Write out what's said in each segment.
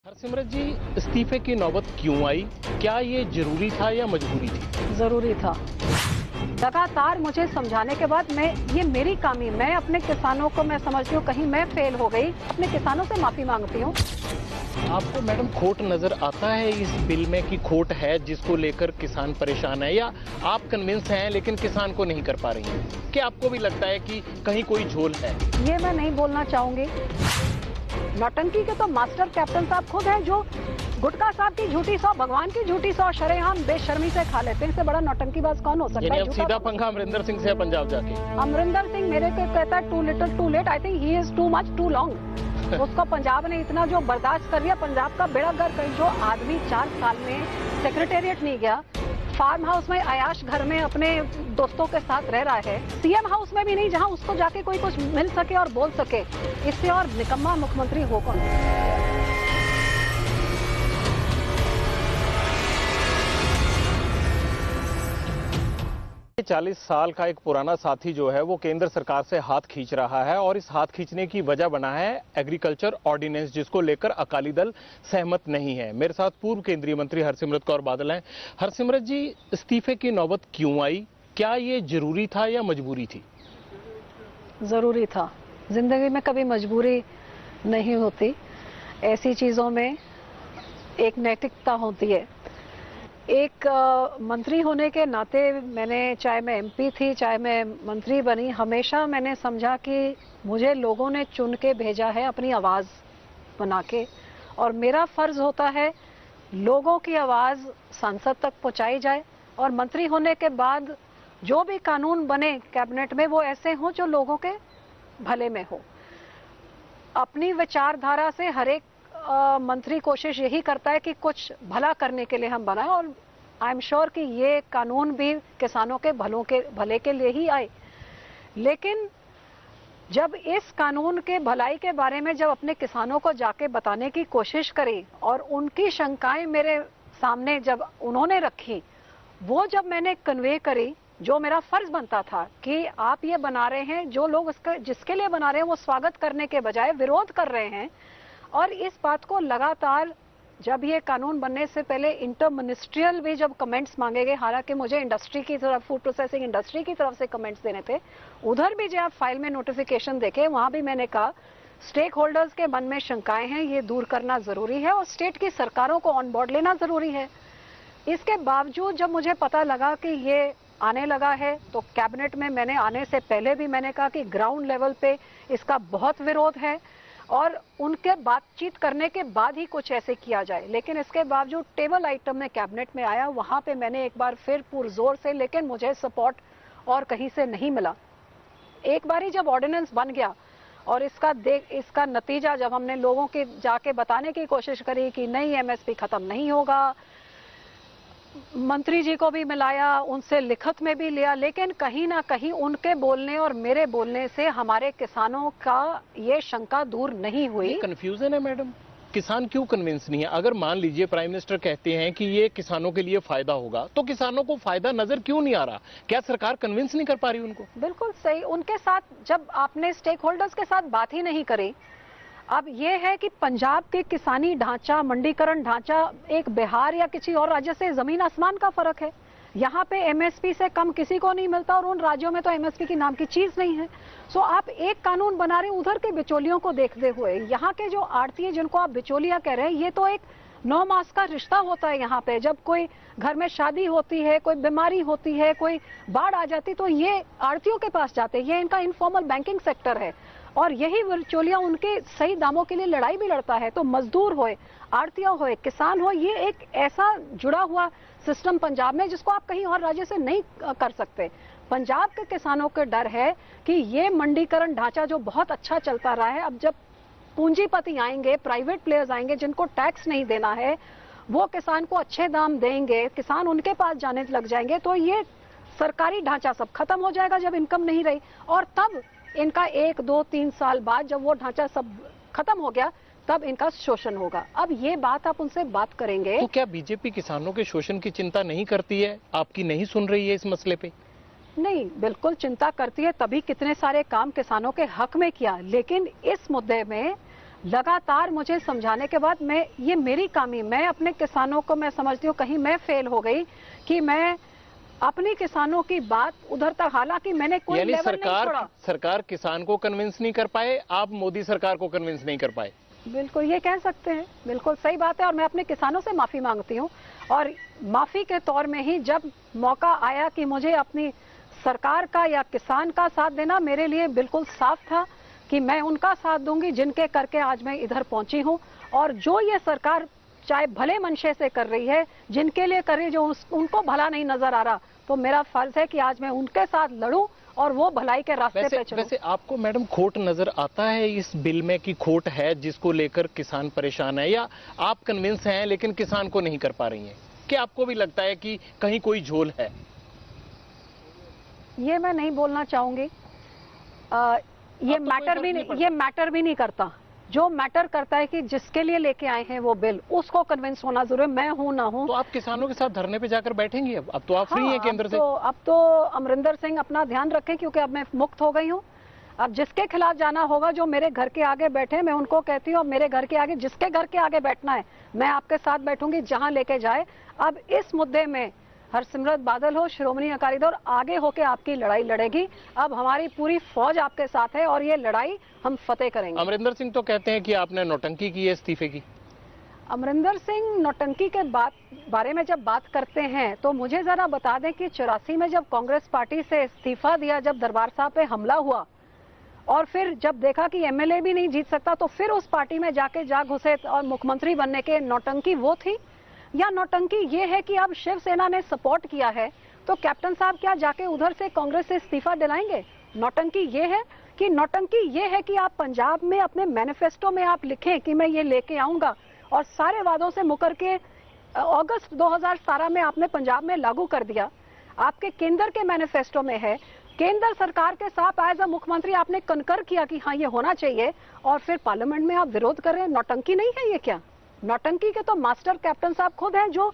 हरसिमरत जी, इस्तीफे की नौबत क्यों आई? क्या ये जरूरी था या मजबूरी थी? जरूरी था। लगातार मुझे समझाने के बाद ये मेरी कमी, मैं अपने किसानों को मैं समझती हूँ कहीं मैं फेल हो गई, अपने किसानों से माफी मांगती हूँ। आपको मैडम खोट नजर आता है इस बिल में कि खोट है जिसको लेकर किसान परेशान है, या आप कन्विंस हैं लेकिन किसान को नहीं कर पा रही हैं? क्या आपको भी लगता है कि कहीं कोई झोल है? ये मैं नहीं बोलना चाहूंगी। नौटंकी के तो मास्टर कैप्टन साहब खुद हैं, जो गुटखा साहब की झूठी सौ, भगवान की झूठी सौ शरेआम बेशर्मी से खा लेते हैं। इससे बड़ा नौटंकीबाज कौन हो सकता है? अब सीधा पंगा अमरिंदर सिंह से पंजाब जाके। अमरिंदर सिंह मेरे को कहता है too little too late. I think he is too much too long. उसको पंजाब ने इतना जो बर्दाश्त कर लिया, पंजाब का बेड़ा गर्क है। जो आदमी 4 साल में सेक्रेटेरिएट नहीं गया, फार्म हाउस में अयाश घर में अपने दोस्तों के साथ रह रहा है, सीएम हाउस में भी नहीं जहां उसको जाके कोई कुछ मिल सके और बोल सके, इससे और निकम्मा मुख्यमंत्री हो कौन? 40 साल का एक पुराना साथी जो है वो केंद्र सरकार से हाथ खींच रहा है, और इस हाथ खींचने की वजह बना है एग्रीकल्चर ऑर्डिनेंस, जिसको लेकर अकाली दल सहमत नहीं है। मेरे साथ पूर्व केंद्रीय मंत्री हरसिमरत कौर बादल हैं। हरसिमरत जी, इस्तीफे की नौबत क्यों आई? क्या ये जरूरी था या मजबूरी थी? जरूरी था। जिंदगी में कभी मजबूरी नहीं होती, ऐसी चीजों में एक नैतिकता होती है। एक मंत्री होने के नाते मैंने, चाहे मैं एमपी थी चाहे मैं मंत्री बनी, हमेशा मैंने समझा कि मुझे लोगों ने चुन के भेजा है अपनी आवाज बना के, और मेरा फर्ज होता है लोगों की आवाज संसद तक पहुंचाई जाए, और मंत्री होने के बाद जो भी कानून बने कैबिनेट में वो ऐसे हों जो लोगों के भले में हो। अपनी विचारधारा से हर एक मंत्री कोशिश यही करता है कि कुछ भला करने के लिए हम बनाए, और आई एम श्योर कि ये कानून भी किसानों के भले के लिए ही आए। लेकिन जब इस कानून के भलाई के बारे में जब अपने किसानों को जाके बताने की कोशिश करी, और उनकी शंकाएं मेरे सामने जब उन्होंने रखी, वो जब मैंने कन्वे करी, जो मेरा फर्ज बनता था कि आप ये बना रहे हैं, जो लोग जिसके लिए बना रहे हैं वो स्वागत करने के बजाय विरोध कर रहे हैं। और इस बात को लगातार, जब ये कानून बनने से पहले इंटर मिनिस्ट्रियल भी जब कमेंट्स मांगे गए, हालांकि मुझे इंडस्ट्री की तरफ, फूड प्रोसेसिंग इंडस्ट्री की तरफ से कमेंट्स देने थे, उधर भी जब आप फाइल में नोटिफिकेशन देखे, वहां भी मैंने कहा स्टेक होल्डर्स के मन में शंकाएं हैं, ये दूर करना जरूरी है, और स्टेट की सरकारों को ऑन बोर्ड लेना जरूरी है। इसके बावजूद जब मुझे पता लगा कि ये आने लगा है, तो कैबिनेट में मैंने आने से पहले भी मैंने कहा कि ग्राउंड लेवल पे इसका बहुत विरोध है, और उनके बातचीत करने के बाद ही कुछ ऐसे किया जाए। लेकिन इसके बावजूद टेबल आइटम में कैबिनेट में आया, वहां पे मैंने एक बार फिर पुरजोर से, लेकिन मुझे सपोर्ट और कहीं से नहीं मिला। एक बारी जब ऑर्डिनेंस बन गया और इसका नतीजा जब हमने लोगों के जाके बताने की कोशिश करी कि नहीं, एमएसपी खत्म नहीं होगा, मंत्री जी को भी मिलाया, उनसे लिखित में भी लिया, लेकिन कहीं ना कहीं उनके बोलने और मेरे बोलने से हमारे किसानों का ये शंका दूर नहीं हुई। कंफ्यूजन है मैडम, किसान क्यों कन्विंस नहीं है? अगर मान लीजिए प्राइम मिनिस्टर कहते हैं कि ये किसानों के लिए फायदा होगा, तो किसानों को फायदा नजर क्यों नहीं आ रहा? क्या सरकार कन्विंस नहीं कर पा रही उनको? बिल्कुल सही। उनके साथ जब आपने स्टेक होल्डर्स के साथ बात ही नहीं करी। अब ये है कि पंजाब के किसानी ढांचा, मंडीकरण ढांचा एक बिहार या किसी और राज्य से जमीन आसमान का फर्क है। यहाँ पे एमएसपी से कम किसी को नहीं मिलता, और उन राज्यों में तो एमएसपी की नाम की चीज नहीं है। सो आप एक कानून बना रहे हैं उधर के बिचौलियों को देखते हुए। यहाँ के जो आड़ती जिनको आप बिचौलिया कह रहे हैं, ये तो एक 9 मास का रिश्ता होता है। यहाँ पे जब कोई घर में शादी होती है, कोई बीमारी होती है, कोई बाढ़ आ जाती, तो ये आड़तियों के पास जाते हैं। ये इनका इनफॉर्मल बैंकिंग सेक्टर है, और यही बिचौलिया उनके सही दामों के लिए लड़ाई भी लड़ता है। तो मजदूर होए, आड़तिया होए, किसान हो, ये एक ऐसा जुड़ा हुआ सिस्टम पंजाब में जिसको आप कहीं और राज्य से नहीं कर सकते। पंजाब के किसानों को डर है कि ये मंडीकरण ढांचा जो बहुत अच्छा चलता रहा है, अब जब पूंजीपति आएंगे, प्राइवेट प्लेयर्स आएंगे जिनको टैक्स नहीं देना है, वो किसान को अच्छे दाम देंगे, किसान उनके पास जाने लग जाएंगे, तो ये सरकारी ढांचा सब खत्म हो जाएगा जब इनकम नहीं रही। और तब इनका 1, 2, 3 साल बाद जब वो ढांचा सब खत्म हो गया, तब इनका शोषण होगा। अब ये बात आप उनसे बात करेंगे। तो क्या बीजेपी किसानों के शोषण की चिंता नहीं करती है? आपकी नहीं सुन रही है इस मसले पे? नहीं, बिल्कुल चिंता करती है, तभी कितने सारे काम किसानों के हक में किया। लेकिन इस मुद्दे में लगातार मुझे समझाने के बाद ये मेरी कमी, मैं अपने किसानों को मैं समझती हूँ कहीं मैं फेल हो गई कि मैं अपनी किसानों की बात उधर तक, हालांकि मैंने कोई लेवल नहीं छोड़ा। सरकार किसान को कन्विंस नहीं कर पाए, आप मोदी सरकार को कन्विंस नहीं कर पाए। बिल्कुल ये कह सकते हैं, बिल्कुल सही बात है। और मैं अपने किसानों से माफी मांगती हूँ, और माफी के तौर में ही जब मौका आया कि मुझे अपनी सरकार का या किसान का साथ देना, मेरे लिए बिल्कुल साफ था कि मैं उनका साथ दूंगी जिनके करके आज मैं इधर पहुंची हूं। और जो ये सरकार चाहे भले मनशे से कर रही है, जिनके लिए कर रही है, जो उनको भला नहीं नजर आ रहा, तो मेरा फर्ज है कि आज मैं उनके साथ लड़ूं और वो भलाई के रास्ते पे चलूं। वैसे आपको मैडम खोट नजर आता है इस बिल में कि खोट है जिसको लेकर किसान परेशान है, या आप कन्विंस हैं लेकिन किसान को नहीं कर पा रही हैं? क्या आपको भी लगता है कि कहीं कोई झोल है? ये मैं नहीं बोलना चाहूंगी। ये मैटर भी नहीं करता। जो मैटर करता है कि जिसके लिए लेके आए हैं वो बिल, उसको कन्विंस होना जरूरी, मैं हूं ना हूं। तो आप किसानों के साथ धरने पे जाकर बैठेंगी? अब तो आप फ्री हैं केंद्र से। अब तो अमरिंदर सिंह अपना ध्यान रखें, क्योंकि अब मैं मुक्त हो गई हूं। अब जिसके खिलाफ जाना होगा, जो मेरे घर के आगे बैठे, मैं उनको कहती हूँ अब मेरे घर के आगे, जिसके घर के आगे बैठना है मैं आपके साथ बैठूंगी, जहां लेके जाए। अब इस मुद्दे में हरसिमरत बादल हो, श्रोमणी अकाली दल आगे होके आपकी लड़ाई लड़ेगी। अब हमारी पूरी फौज आपके साथ है और ये लड़ाई हम फतेह करेंगे। अमरिंदर सिंह तो कहते हैं कि आपने नौटंकी की है इस्तीफे की। अमरिंदर सिंह नौटंकी के बारे में जब बात करते हैं तो मुझे जरा बता दें कि 84 में जब कांग्रेस पार्टी से इस्तीफा दिया, जब दरबार साहब पे हमला हुआ और फिर जब देखा कि एमएलए भी नहीं जीत सकता, तो फिर उस पार्टी में जाके जा घुसे और मुख्यमंत्री बनने के, नौटंकी वो थी? या नौटंकी ये है कि अब शिवसेना ने सपोर्ट किया है तो कैप्टन साहब क्या जाके उधर से कांग्रेस से इस्तीफा दिलाएंगे? नौटंकी ये है कि आप पंजाब में अपने मैनिफेस्टो में आप लिखें कि मैं ये लेके आऊंगा, और सारे वादों से मुकर के अगस्त 2017 में आपने पंजाब में लागू कर दिया। आपके केंद्र के मैनिफेस्टो में है, केंद्र सरकार के साथ एज अ मुख्यमंत्री आपने कनकर किया कि हाँ ये होना चाहिए, और फिर पार्लियामेंट में आप विरोध कर रहे हैं। नौटंकी नहीं है ये क्या? नौटंकी के तो मास्टर कैप्टन साहब खुद हैं, जो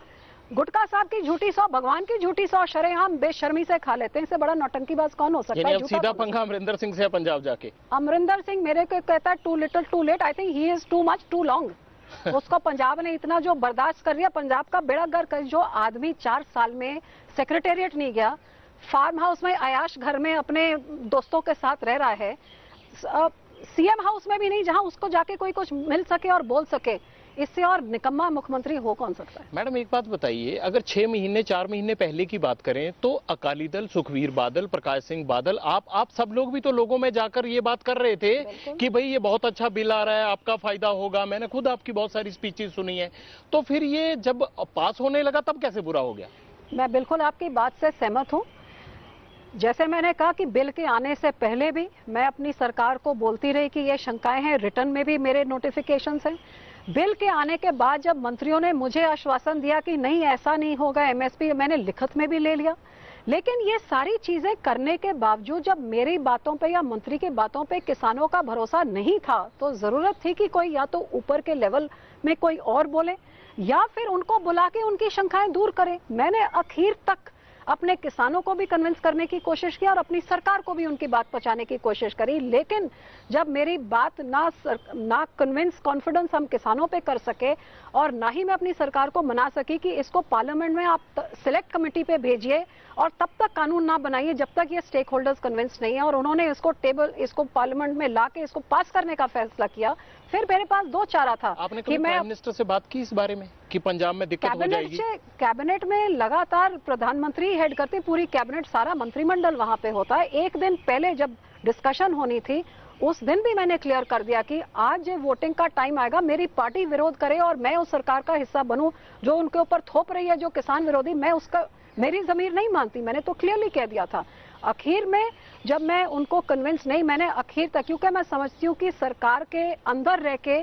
गुटका साहब की झूठी सौ, भगवान की झूठी सौ शरेआम बेशर्मी से खा लेते हैं। इससे बड़ा नौटंकीबाज कौन हो सकता है? अब सीधा पंगा अमरिंदर सिंह से पंजाब जाके। अमरिंदर सिंह मेरे को कहता है too little too late, I think he is too much too long. उसको पंजाब ने इतना जो बर्दाश्त कर लिया, पंजाब का बेड़ा गर्क कर, जो आदमी 4 साल में सेक्रेटेरिएट नहीं गया, फार्म हाउस में अयाश घर में अपने दोस्तों के साथ रह रहा है, सीएम हाउस में भी नहीं जहां उसको जाके कोई कुछ मिल सके और बोल सके, इससे और निकम्मा मुख्यमंत्री हो कौन सकता है? मैडम एक बात बताइए, अगर 6 महीने 4 महीने पहले की बात करें तो अकाली दल, सुखबीर बादल, प्रकाश सिंह बादल, आप सब लोग भी तो लोगों में जाकर ये बात कर रहे थे कि भाई ये बहुत अच्छा बिल आ रहा है, आपका फायदा होगा। मैंने खुद आपकी बहुत सारी स्पीचेस सुनी है। तो फिर ये जब पास होने लगा तब कैसे बुरा हो गया? मैं बिल्कुल आपकी बात से सहमत हूँ। जैसे मैंने कहा कि बिल के आने से पहले भी मैं अपनी सरकार को बोलती रही कि ये शंकाएं हैं, रिटर्न में भी मेरे नोटिफिकेशंस हैं। बिल के आने के बाद जब मंत्रियों ने मुझे आश्वासन दिया कि नहीं ऐसा नहीं होगा, एमएसपी, मैंने लिखित में भी ले लिया। लेकिन ये सारी चीजें करने के बावजूद जब मेरी बातों पे या मंत्री की बातों पे किसानों का भरोसा नहीं था, तो जरूरत थी कि कोई या तो ऊपर के लेवल में कोई और बोले या फिर उनको बुला के उनकी शंकाएं दूर करे। मैंने आखिर तक अपने किसानों को भी कन्विंस करने की कोशिश की और अपनी सरकार को भी उनकी बात पहुंचाने की कोशिश करी। लेकिन जब मेरी बात ना कन्विंस, कॉन्फिडेंस हम किसानों पे कर सके और ना ही मैं अपनी सरकार को मना सकी कि इसको पार्लियामेंट में आप सिलेक्ट कमेटी पे भेजिए और तब तक कानून ना बनाइए जब तक ये स्टेक होल्डर्स कन्विंस नहीं है, और उन्होंने इसको पार्लियामेंट में ला के इसको पास करने का फैसला किया, फिर मेरे पास 2 चारा था। आपने कभी प्राइम मिनिस्टर से बात की इस बारे में कि पंजाब में दिक्कत हो जाएगी? कैबिनेट में लगातार प्रधानमंत्री हेड करती, पूरी कैबिनेट, सारा मंत्रिमंडल वहां पे होता है। एक दिन पहले जब डिस्कशन होनी थी, उस दिन भी मैंने क्लियर कर दिया कि आज जो वोटिंग का टाइम आएगा, मेरी पार्टी विरोध करे और मैं उस सरकार का हिस्सा बनूं जो उनके ऊपर थोप रही है, जो किसान विरोधी, मैं उसका, मेरी जमीर नहीं मानती। मैंने तो क्लियरली कह दिया था। आखिर में जब मैं उनको कन्विंस नहीं, मैंने आखिर तक, क्योंकि मैं समझती हूँ कि सरकार के अंदर रह के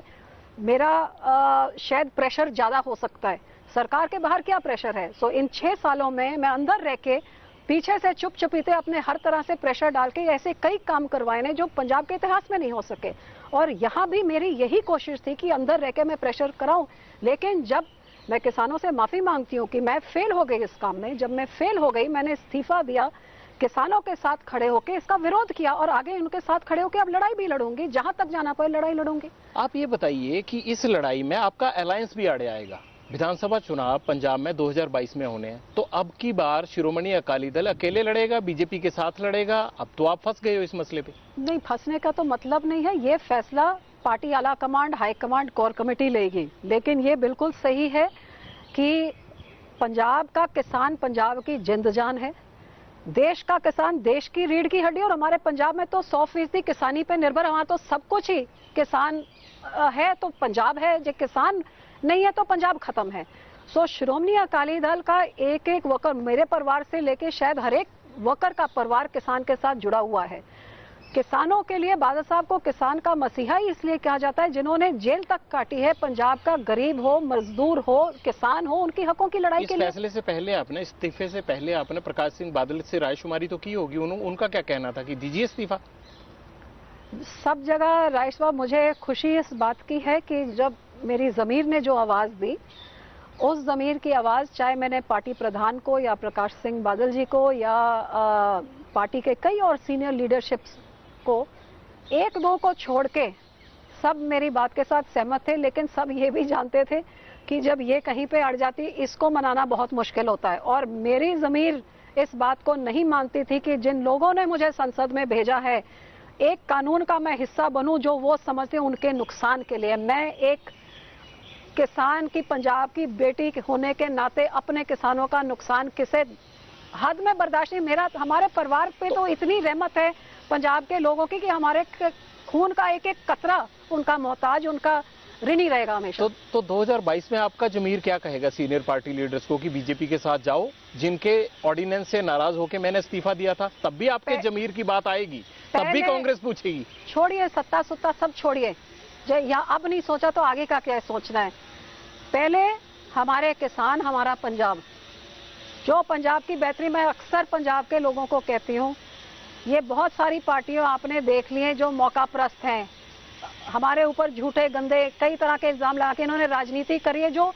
मेरा शायद प्रेशर ज्यादा हो सकता है, सरकार के बाहर क्या प्रेशर है। सो इन 6 सालों में मैं अंदर रह के पीछे से चुप चुपीते अपने हर तरह से प्रेशर डाल के ऐसे कई काम करवाए ने जो पंजाब के इतिहास में नहीं हो सके, और यहाँ भी मेरी यही कोशिश थी कि अंदर रह के मैं प्रेशर कराऊं। लेकिन जब मैं किसानों से माफी मांगती हूँ कि मैं फेल हो गई इस काम में, जब मैं फेल हो गई, मैंने इस्तीफा दिया किसानों के साथ खड़े होकर इसका विरोध किया और आगे उनके साथ खड़े होकर अब लड़ाई भी लड़ूंगी, जहां तक जाना पड़े लड़ाई लड़ूंगी। आप ये बताइए कि इस लड़ाई में आपका अलायंस भी आड़े आएगा। विधानसभा चुनाव पंजाब में 2022 में होने हैं, तो अब की बार शिरोमणि अकाली दल अकेले लड़ेगा, बीजेपी के साथ लड़ेगा? अब तो आप फंस गए हो इस मसले पे। नहीं, फंसने का तो मतलब नहीं है। ये फैसला पार्टी आला command, high command, core committee लेगी। लेकिन ये बिल्कुल सही है कि पंजाब का किसान पंजाब की जिंद जान है, देश का किसान देश की रीढ़ की हड्डी, और हमारे पंजाब में तो 100% किसानी पे निर्भर, हमारा तो सब कुछ ही किसान है तो पंजाब है, जो किसान नहीं है तो पंजाब खत्म है। सो श्रोमणी अकाली दल का एक एक वर्कर, मेरे परिवार से लेके शायद हर एक वर्कर का परिवार किसान के साथ जुड़ा हुआ है। किसानों के लिए बादल साहब को किसान का मसीहा ही इसलिए कहा जाता है जिन्होंने जेल तक काटी है। पंजाब का गरीब हो, मजदूर हो, किसान हो, उनकी हकों की लड़ाई के लिए। इस फैसले से पहले आपने, इस्तीफे से पहले आपने प्रकाश सिंह बादल से रायशुमारी तो की होगी, उनका क्या कहना था कि दीजिए इस्तीफा? सब जगह राइस साहब, मुझे खुशी इस बात की है कि जब मेरी जमीर ने जो आवाज दी, उस जमीर की आवाज चाहे मैंने पार्टी प्रधान को या प्रकाश सिंह बादल जी को या पार्टी के कई और सीनियर लीडरशिप्स को, एक दो को छोड़ के सब मेरी बात के साथ सहमत थे। लेकिन सब ये भी जानते थे कि जब ये कहीं पे अड़ जाती, इसको मनाना बहुत मुश्किल होता है। और मेरी जमीर इस बात को नहीं मानती थी कि जिन लोगों ने मुझे संसद में भेजा है, एक कानून का मैं हिस्सा बनूं जो वो समझते हैं उनके नुकसान के लिए। मैं एक किसान की, पंजाब की बेटी होने के नाते अपने किसानों का नुकसान किसे हद में बर्दाश्त नहीं। हमारे परिवार पे तो इतनी रहमत है पंजाब के लोगों की कि हमारे खून का एक एक कतरा उनका मोहताज, उनका ऋणी रहेगा हमेशा। तो 2022 में आपका जमीर क्या कहेगा सीनियर पार्टी लीडर्स को कि बीजेपी के साथ जाओ? जिनके ऑर्डिनेंस से नाराज होकर मैंने इस्तीफा दिया था, तब भी आपके जमीर की बात आएगी, तब भी कांग्रेस पूछेगी। छोड़िए सत्ता सुत्ता सब छोड़िए, या अब नहीं सोचा तो आगे का क्या सोचना है। पहले हमारे किसान, हमारा पंजाब, जो पंजाब की बेहतरी, मैं अक्सर पंजाब के लोगों को कहती हूँ, ये बहुत सारी पार्टियों आपने देख ली हैं जो मौका परस्त हैं, हमारे ऊपर झूठे गंदे कई तरह के इल्जाम लगा के इन्होंने राजनीति करी है, जो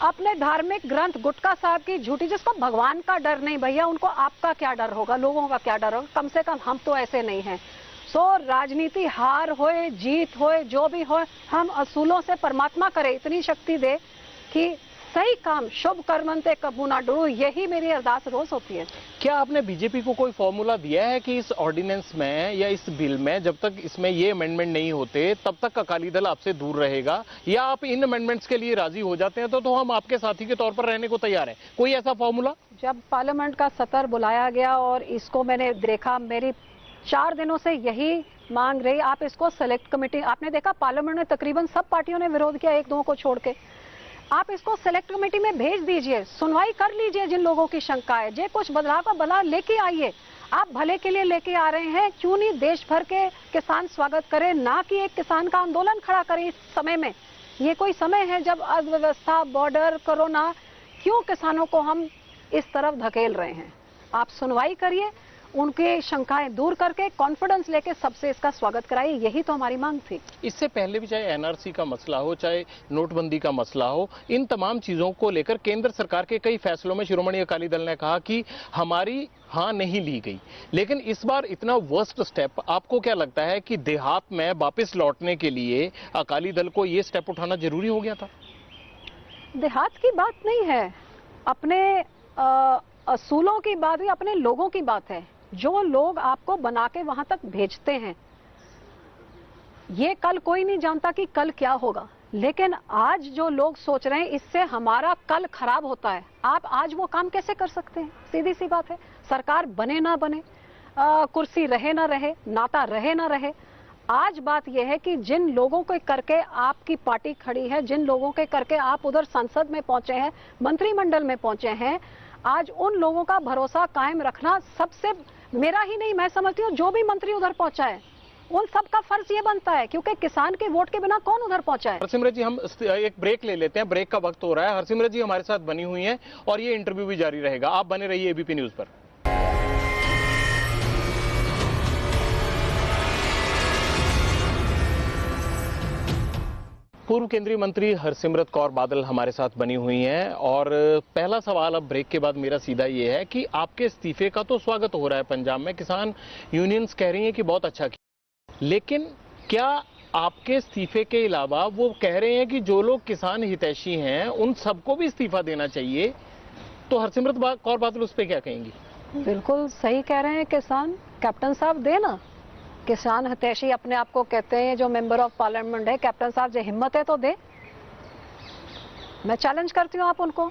अपने धार्मिक ग्रंथ गुटका साहब की झूठी, जिसको भगवान का डर नहीं भैया, उनको आपका क्या डर होगा, लोगों का क्या डर होगा? कम से कम हम तो ऐसे नहीं हैं। सो राजनीति हार होए जीत होए जो भी हो, हम असूलों से परमात्मा करे इतनी शक्ति दे कि सही काम, शुभ कर्मंते कबू ना डरो, यही मेरी अरदास रोज होती है। क्या आपने बीजेपी को कोई फॉर्मूला दिया है कि इस ऑर्डिनेंस में या इस बिल में जब तक इसमें ये अमेंडमेंट नहीं होते तब तक अकाली दल आपसे दूर रहेगा, या आप इन अमेंडमेंट्स के लिए राजी हो जाते हैं तो हम आपके साथी के तौर पर रहने को तैयार हैं? कोई ऐसा फॉर्मूला? जब पार्लियामेंट का सत्र बुलाया गया और इसको मैंने देखा, मेरी 4 दिनों से यही मांग रही, आप इसको सेलेक्ट कमेटी, आपने देखा पार्लियामेंट में तकरीबन सब पार्टियों ने विरोध किया, एक दो को छोड़ के, आप इसको सेलेक्ट कमेटी में भेज दीजिए, सुनवाई कर लीजिए। जिन लोगों की शंका है, जे कुछ बदलाव का बदलाव लेके आइए, आप भले के लिए लेके आ रहे हैं, क्यों नहीं देश भर के किसान स्वागत करें, ना कि एक किसान का आंदोलन खड़ा करें इस समय में। ये कोई समय है जब अर्थव्यवस्था, बॉर्डर, कोरोना, क्यों किसानों को हम इस तरफ धकेल रहे हैं? आप सुनवाई करिए, उनके शंकाएं दूर करके कॉन्फिडेंस लेके सबसे इसका स्वागत कराइए, यही तो हमारी मांग थी। इससे पहले भी चाहे एनआरसी का मसला हो, चाहे नोटबंदी का मसला हो, इन तमाम चीजों को लेकर केंद्र सरकार के कई फैसलों में शिरोमणि अकाली दल ने कहा कि हमारी हाँ नहीं ली गई। लेकिन इस बार इतना वर्स्ट स्टेप आपको क्या लगता है कि देहात में वापस लौटने के लिए अकाली दल को ये स्टेप उठाना जरूरी हो गया था? देहात की बात नहीं है, अपने असूलों की बात है, अपने लोगों की बात है। जो लोग आपको बना के वहां तक भेजते हैं, ये कल कोई नहीं जानता कि कल क्या होगा, लेकिन आज जो लोग सोच रहे हैं इससे हमारा कल खराब होता है, आप आज वो काम कैसे कर सकते हैं? सीधी सी बात है, सरकार बने ना बने, कुर्सी रहे ना रहे, नाता रहे ना रहे, आज बात यह है कि जिन लोगों के करके आपकी पार्टी खड़ी है, जिन लोगों के करके आप उधर संसद में पहुंचे हैं, मंत्रिमंडल में पहुंचे हैं, आज उन लोगों का भरोसा कायम रखना सबसे, मेरा ही नहीं, मैं समझती हूँ जो भी मंत्री उधर पहुंचा है उन सबका फर्ज ये बनता है, क्योंकि किसान के वोट के बिना कौन उधर पहुंचा है। हरसिमरत जी, हम एक ब्रेक ले लेते हैं, ब्रेक का वक्त हो रहा है। हरसिमरत जी हमारे साथ बनी हुई हैं और ये इंटरव्यू भी जारी रहेगा, आप बने रहिए एबीपी न्यूज पर। पूर्व केंद्रीय मंत्री हरसिमरत कौर बादल हमारे साथ बनी हुई हैं और पहला सवाल अब ब्रेक के बाद मेरा सीधा ये है कि आपके इस्तीफे का तो स्वागत हो रहा है पंजाब में, किसान यूनियंस कह रही हैं कि बहुत अच्छा किया, लेकिन क्या आपके इस्तीफे के अलावा वो कह रहे हैं कि जो लोग किसान हितैषी हैं उन सबको भी इस्तीफा देना चाहिए, तो हरसिमरत कौर बादल उस पर क्या कहेंगी? बिल्कुल सही कह रहे हैं किसान। कैप्टन साहब देना, किसान हितैषी अपने आप को कहते हैं, जो मेंबर ऑफ पार्लियामेंट है, कैप्टन साहब जो हिम्मत है तो दे। मैं चैलेंज करती हूँ आप उनको,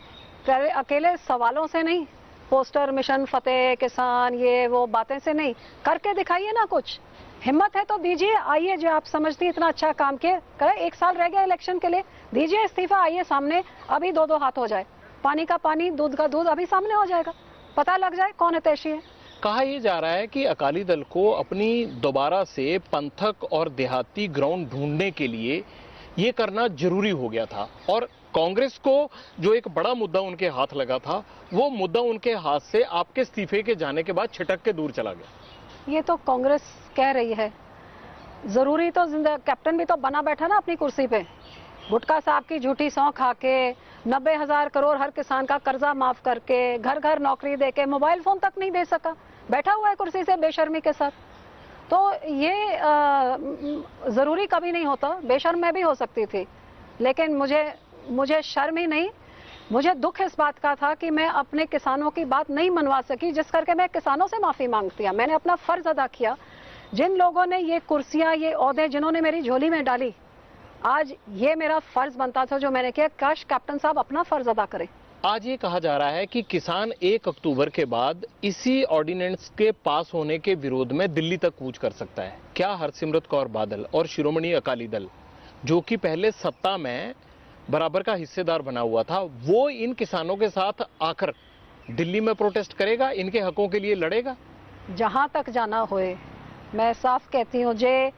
अकेले सवालों से नहीं, पोस्टर मिशन फतेह किसान ये वो बातें से नहीं, करके दिखाइए ना कुछ। हिम्मत है तो दीजिए, आइए, जो आप समझती हैं इतना अच्छा काम किए करें। 1 साल रह गया इलेक्शन के लिए, दीजिए इस्तीफा, आइए सामने, अभी 2-2 हाथ हो जाए, पानी का पानी दूध का दूध अभी सामने हो जाएगा, पता लग जाए कौन हितैषी है। कहा यह जा रहा है कि अकाली दल को अपनी दोबारा से पंथक और देहाती ग्राउंड ढूंढने के लिए ये करना जरूरी हो गया था, और कांग्रेस को जो एक बड़ा मुद्दा उनके हाथ लगा था वो मुद्दा उनके हाथ से आपके इस्तीफे के जाने के बाद छिटक के दूर चला गया। ये तो कांग्रेस कह रही है, जरूरी तो कैप्टन भी तो बना बैठा ना अपनी कुर्सी पे, गुटका साहब की झूठी सौं खा के, 90,000 करोड़ हर किसान का कर्जा माफ करके, घर घर नौकरी देके, मोबाइल फोन तक नहीं दे सका, बैठा हुआ है कुर्सी से बेशर्मी के साथ। तो ये जरूरी कभी नहीं होता, बेशर्म मैं भी हो सकती थी, लेकिन मुझे शर्म ही नहीं, मुझे दुख इस बात का था कि मैं अपने किसानों की बात नहीं मनवा सकी, जिस करके मैं किसानों से माफी मांगती हूं। मैंने अपना फर्ज अदा किया। जिन लोगों ने ये कुर्सियां, ये ओहदे जिन्होंने मेरी झोली में डाली, आज ये मेरा फर्ज बनता था जो मैंने किया। काश कैप्टन साहब अपना फर्ज अदा करें। आज ये कहा जा रहा है कि किसान 1 अक्टूबर के बाद इसी ऑर्डिनेंस के पास होने के विरोध में दिल्ली तक कूच कर सकता है। क्या हरसिमरत कौर बादल और शिरोमणि अकाली दल, जो कि पहले सत्ता में बराबर का हिस्सेदार बना हुआ था, वो इन किसानों के साथ आकर दिल्ली में प्रोटेस्ट करेगा, इनके हकों के लिए लड़ेगा? जहां तक जाना होए, मैं साफ कहती हूँ, जे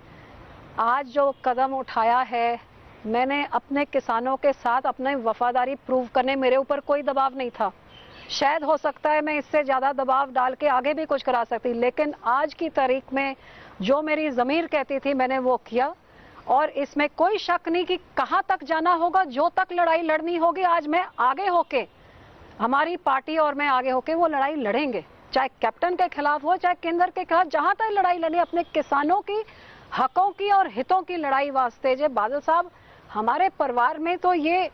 आज जो कदम उठाया है, मैंने अपने किसानों के साथ अपनी वफादारी प्रूव करने, मेरे ऊपर कोई दबाव नहीं था। शायद हो सकता है मैं इससे ज्यादा दबाव डाल के आगे भी कुछ करा सकती, लेकिन आज की तारीख में जो मेरी ज़मीर कहती थी मैंने वो किया, और इसमें कोई शक नहीं कि कहां तक जाना होगा, जो तक लड़ाई लड़नी होगी, आज मैं आगे होके, हमारी पार्टी और मैं आगे होके वो लड़ाई लड़ेंगे, चाहे कैप्टन के खिलाफ हो, चाहे केंद्र के खिलाफ, जहां तक लड़ाई लड़ी, अपने किसानों की हकों की और हितों की लड़ाई वास्ते। जे बादल साहब, हमारे परिवार में तो ये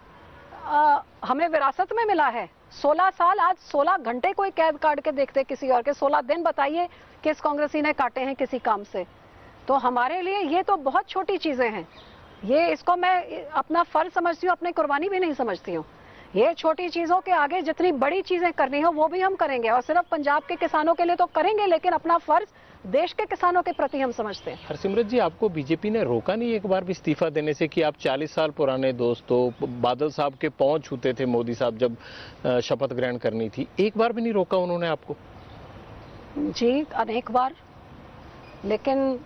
हमें विरासत में मिला है। 16 साल, आज 16 घंटे कोई कैद काट के देखते किसी और के, 16 दिन बताइए किस कांग्रेसी ने काटे हैं किसी काम से। तो हमारे लिए ये तो बहुत छोटी चीजें हैं, ये इसको मैं अपना फर्ज समझती हूँ, अपनी कुर्बानी भी नहीं समझती हूँ। ये छोटी चीजों के आगे जितनी बड़ी चीजें करनी हो वो भी हम करेंगे, और सिर्फ पंजाब के किसानों के लिए तो करेंगे, लेकिन अपना फर्ज देश के किसानों के प्रति हम समझते हैं। हरसिमरत जी, आपको बीजेपी ने रोका नहीं एक बार भी इस्तीफा देने से कि आप 40 साल पुराने दोस्त हो, बादल साहब के पांव छूते थे मोदी साहब जब शपथ ग्रहण करनी थी, एक बार भी नहीं रोका उन्होंने आपको? जी, अनेक बार, लेकिन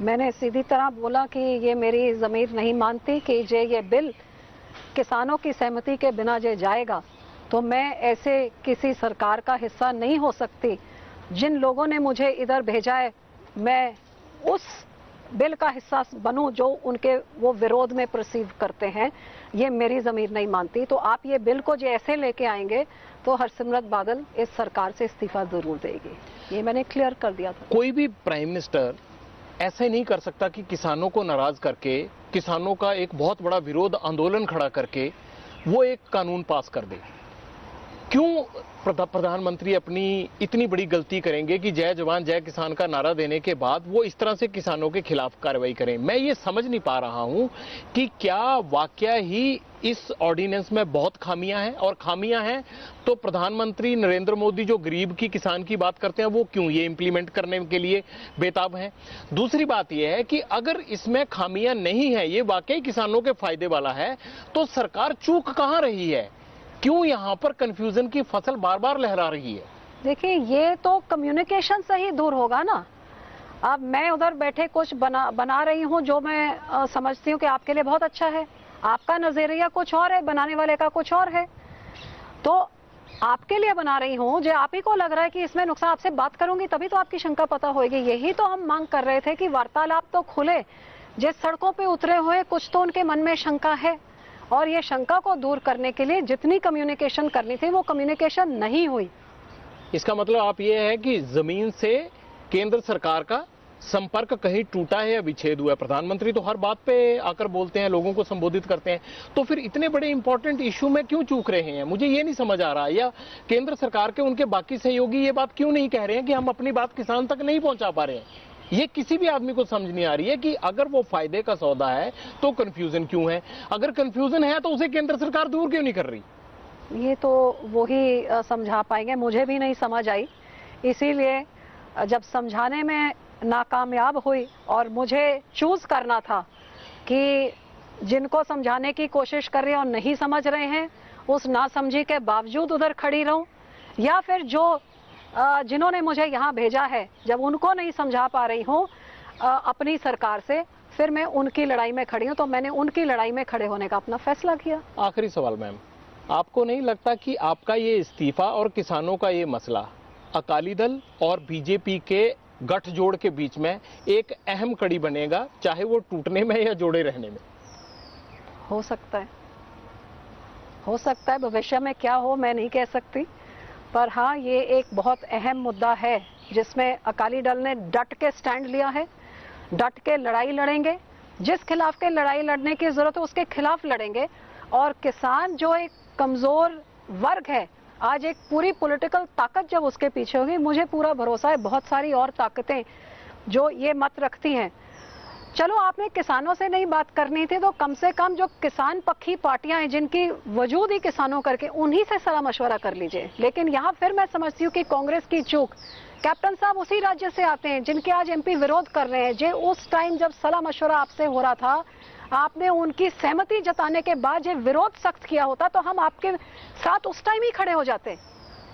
मैंने सीधी तरह बोला कि ये मेरी ज़मीर नहीं मानती कि ये बिल किसानों की सहमति के बिना जे जाएगा, तो मैं ऐसे किसी सरकार का हिस्सा नहीं हो सकती। जिन लोगों ने मुझे इधर भेजा है, मैं उस बिल का हिस्सा बनूं जो उनके वो विरोध में परसीव करते हैं, ये मेरी ज़मीर नहीं मानती। तो आप ये बिल को जो ऐसे लेके आएंगे तो हरसिमरत बादल इस सरकार से इस्तीफा जरूर देगी, ये मैंने क्लियर कर दिया था। कोई भी प्राइम मिनिस्टर ऐसे नहीं कर सकता कि किसानों को नाराज करके, किसानों का एक बहुत बड़ा विरोध आंदोलन खड़ा करके वो एक कानून पास कर दे। क्यों प्रधानमंत्री अपनी इतनी बड़ी गलती करेंगे कि जय जवान जय किसान का नारा देने के बाद वो इस तरह से किसानों के खिलाफ कार्रवाई करें? मैं ये समझ नहीं पा रहा हूं कि क्या वाकया ही इस ऑर्डिनेंस में बहुत खामियां हैं, और खामियां हैं तो प्रधानमंत्री नरेंद्र मोदी जो गरीब की किसान की बात करते हैं वो क्यों ये इंप्लीमेंट करने के लिए बेताब हैं? दूसरी बात यह है कि अगर इसमें खामियां नहीं है, ये वाकई किसानों के फायदे वाला है, तो सरकार चूक कहां रही है? क्यों यहां पर कंफ्यूजन की फसल बार बार लहरा रही है? देखिए, ये तो कम्युनिकेशन से ही दूर होगा ना। अब मैं उधर बैठे कुछ बना रही हूं जो मैं समझती हूं कि आपके लिए बहुत अच्छा है, आपका नजरिया कुछ और है, बनाने वाले का कुछ और है। तो आपके लिए बना रही हूं जो आप ही को लग रहा है कि इसमें नुकसान, आपसे बात करूंगी तभी तो आपकी शंका पता होगी। यही तो हम मांग कर रहे थे कि वार्तालाप तो खुले, जिस सड़कों पे उतरे हुए कुछ तो उनके मन में शंका है, और ये शंका को दूर करने के लिए जितनी कम्युनिकेशन करनी थी वो कम्युनिकेशन नहीं हुई। इसका मतलब आप ये है कि जमीन से केंद्र सरकार का संपर्क कहीं टूटा है या विच्छेद हुआ है। प्रधानमंत्री तो हर बात पे आकर बोलते हैं, लोगों को संबोधित करते हैं, तो फिर इतने बड़े इंपॉर्टेंट इशू में क्यों चूक रहे हैं? मुझे ये नहीं समझ आ रहा। या केंद्र सरकार के उनके बाकी सहयोगी ये बात क्यों नहीं कह रहे हैं कि हम अपनी बात किसान तक नहीं पहुंचा पा रहे हैं? ये किसी भी आदमी को समझ नहीं आ रही है कि अगर वो फायदे का सौदा है तो कंफ्यूजन क्यों है? अगर कंफ्यूजन है तो उसे केंद्र सरकार दूर क्यों नहीं कर रही? ये तो वो ही समझा पाएंगे, मुझे भी नहीं समझ आई। इसीलिए जब समझाने में नाकामयाब हुई और मुझे चूज करना था कि जिनको समझाने की कोशिश कर रहे हैं और नहीं समझ रहे हैं, उस नासमझी के बावजूद उधर खड़ी रहूं, या फिर जो जिन्होंने मुझे यहाँ भेजा है जब उनको नहीं समझा पा रही हूँ अपनी सरकार से, फिर मैं उनकी लड़ाई में खड़ी हूँ, तो मैंने उनकी लड़ाई में खड़े होने का अपना फैसला किया। आखिरी सवाल मैम, आपको नहीं लगता कि आपका ये इस्तीफा और किसानों का ये मसला अकाली दल और बीजेपी के गठजोड़ के बीच में एक अहम कड़ी बनेगा, चाहे वो टूटने में या जोड़े रहने में? हो सकता है, हो सकता है। भविष्य में क्या हो मैं नहीं कह सकती, पर हाँ ये एक बहुत अहम मुद्दा है जिसमें अकाली दल ने डट के स्टैंड लिया है, डट के लड़ाई लड़ेंगे, जिस खिलाफ के लड़ाई लड़ने की जरूरत है उसके खिलाफ लड़ेंगे। और किसान जो एक कमजोर वर्ग है, आज एक पूरी पॉलिटिकल ताकत जब उसके पीछे होगी, मुझे पूरा भरोसा है बहुत सारी और ताकतें जो ये मत रखती हैं। चलो आपने किसानों से नहीं बात करनी थी तो कम से कम जो किसान पक्षी पार्टियां हैं जिनकी वजूद ही किसानों करके, उन्हीं से सलाह मशवरा कर लीजिए। लेकिन यहाँ फिर मैं समझती हूँ कि कांग्रेस की चूक, कैप्टन साहब उसी राज्य से आते हैं जिनके आज एमपी विरोध कर रहे हैं। जो उस टाइम जब सलाह मशवरा आपसे हो रहा था, आपने उनकी सहमति जताने के बाद जो विरोध सख्त किया होता तो हम आपके साथ उस टाइम ही खड़े हो जाते।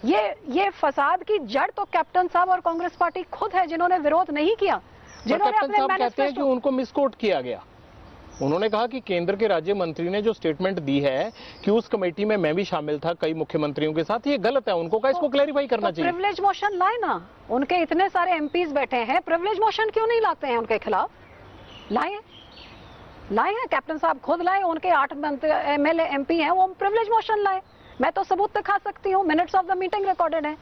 ये फसाद की जड़ तो कैप्टन साहब और कांग्रेस पार्टी खुद है जिन्होंने विरोध नहीं किया, जिन्होंने कैप्टन साहब कहते हैं कि उनको मिसकोट किया गया। उन्होंने कहा कि केंद्र के राज्य मंत्री ने जो स्टेटमेंट दी है कि उस कमेटी में मैं भी शामिल था कई मुख्यमंत्रियों के साथ, ये गलत है। उनको कहा इसको क्लैरिफाई करना चाहिए। प्रिविलेज मोशन लाए ना, उनके इतने सारे एमपीज बैठे हैं, प्रिविलेज मोशन क्यों नहीं लाते हैं उनके खिलाफ? लाए हैं, कैप्टन साहब खुद लाए, उनके 8 एमएलए एमपी हैं, वो प्रिविलेज मोशन लाए। मैं तो सबूत दिखा सकती हूँ, minutes of the meeting recorded है।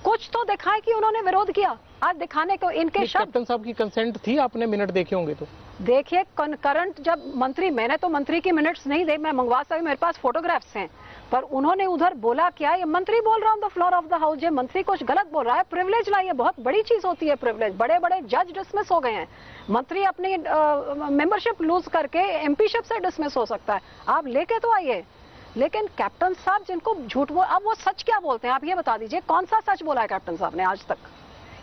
कुछ तो दिखाए कि उन्होंने विरोध किया। आज दिखाने को इनके शब्द, कैप्टन साहब की कंसेंट थी, आपने मिनट देखे होंगे तो देखिए करंट जब मंत्री, मैंने तो मंत्री की मिनट्स नहीं दे, मैं मंगवा सकती, मेरे पास फोटोग्राफ्स हैं, पर उन्होंने उधर बोला क्या? ये मंत्री बोल रहा on the floor of the house, ये मंत्री कुछ गलत बोल रहा है, प्रिविलेज लाइए, बहुत बड़ी चीज होती है प्रिविलेज। बड़े बड़े जज डिसमिस हो गए हैं, मंत्री अपनी मेंबरशिप लूज करके एमपीशिप से डिसमिस हो सकता है, आप लेके तो आइए। लेकिन कैप्टन साहब जिनको झूठ बोल, अब वो सच क्या बोलते हैं आप ये बता दीजिए, कौन सा सच बोला है कैप्टन साहब ने आज तक?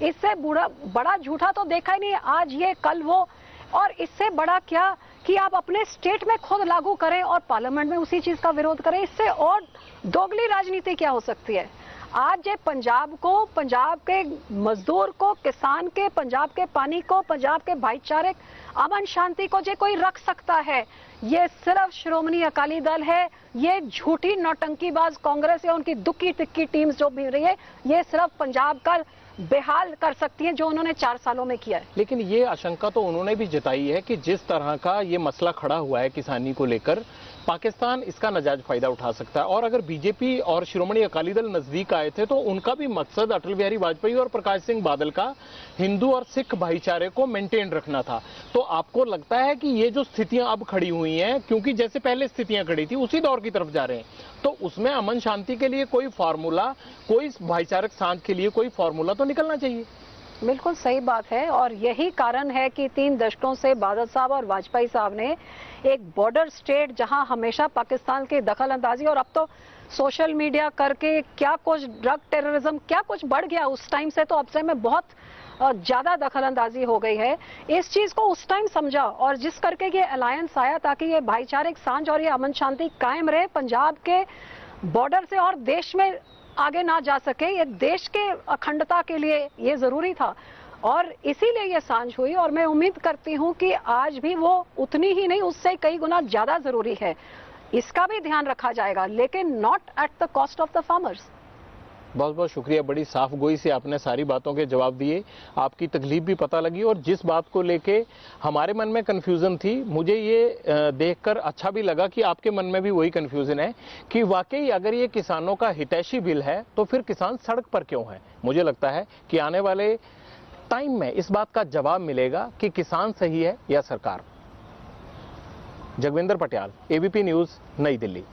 इससे बड़ा झूठा तो देखा ही नहीं, आज ये कल वो। और इससे बड़ा क्या कि आप अपने स्टेट में खुद लागू करें और पार्लियामेंट में उसी चीज का विरोध करें, इससे और दोगली राजनीति क्या हो सकती है? आज ये पंजाब को, पंजाब के मजदूर को, किसान के, पंजाब के पानी को, पंजाब के भाईचारे, अमन शांति को जो कोई रख सकता है, ये सिर्फ श्रोमणी अकाली दल है। ये झूठी नौटंकीबाज कांग्रेस या उनकी दुक्की टिक्की टीम्स जो भी रही है, ये सिर्फ पंजाब का बेहाल कर सकती है जो उन्होंने 4 सालों में किया है। लेकिन ये आशंका तो उन्होंने भी जताई है कि जिस तरह का ये मसला खड़ा हुआ है किसानी को लेकर, पाकिस्तान इसका नाजायज फायदा उठा सकता है। और अगर बीजेपी और शिरोमणि अकाली दल नजदीक आए थे तो उनका भी मकसद अटल बिहारी वाजपेयी और प्रकाश सिंह बादल का हिंदू और सिख भाईचारे को मेंटेन रखना था। तो आपको लगता है कि ये जो स्थितियां अब खड़ी हुई हैं, क्योंकि जैसे पहले स्थितियां खड़ी थी उसी दौर की तरफ जा रहे हैं, तो उसमें अमन शांति के लिए कोई फार्मूला, कोई भाईचारक साथ के लिए कोई फार्मूला तो निकलना चाहिए? बिल्कुल सही बात है, और यही कारण है कि 3 दशकों से बादल साहब और वाजपेयी साहब ने एक बॉर्डर स्टेट जहां हमेशा पाकिस्तान की दखल अंदाजी, और अब तो सोशल मीडिया करके क्या कुछ ड्रग टेररिज्म क्या कुछ बढ़ गया उस टाइम से, तो अब से में बहुत ज्यादा दखल अंदाजी हो गई है। इस चीज को उस टाइम समझा और जिस करके ये अलायंस आया ताकि ये भाईचारिक सांझ और ये अमन शांति कायम रहे पंजाब के बॉर्डर से और देश में आगे ना जा सके, ये देश के अखंडता के लिए ये जरूरी था और इसीलिए ये सांझ हुई। और मैं उम्मीद करती हूँ कि आज भी वो उतनी ही नहीं, उससे कई गुना ज्यादा जरूरी है, इसका भी ध्यान रखा जाएगा, लेकिन not at the cost of the farmers. बहुत बहुत शुक्रिया, बड़ी साफ गोई से आपने सारी बातों के जवाब दिए, आपकी तकलीफ भी पता लगी और जिस बात को लेके हमारे मन में कन्फ्यूज़न थी, मुझे ये देखकर अच्छा भी लगा कि आपके मन में भी वही कन्फ्यूज़न है कि वाकई अगर ये किसानों का हितैषी बिल है तो फिर किसान सड़क पर क्यों है। मुझे लगता है कि आने वाले टाइम में इस बात का जवाब मिलेगा कि किसान सही है या सरकार। जगविंदर पटियाल, एबीपी न्यूज़, नई दिल्ली।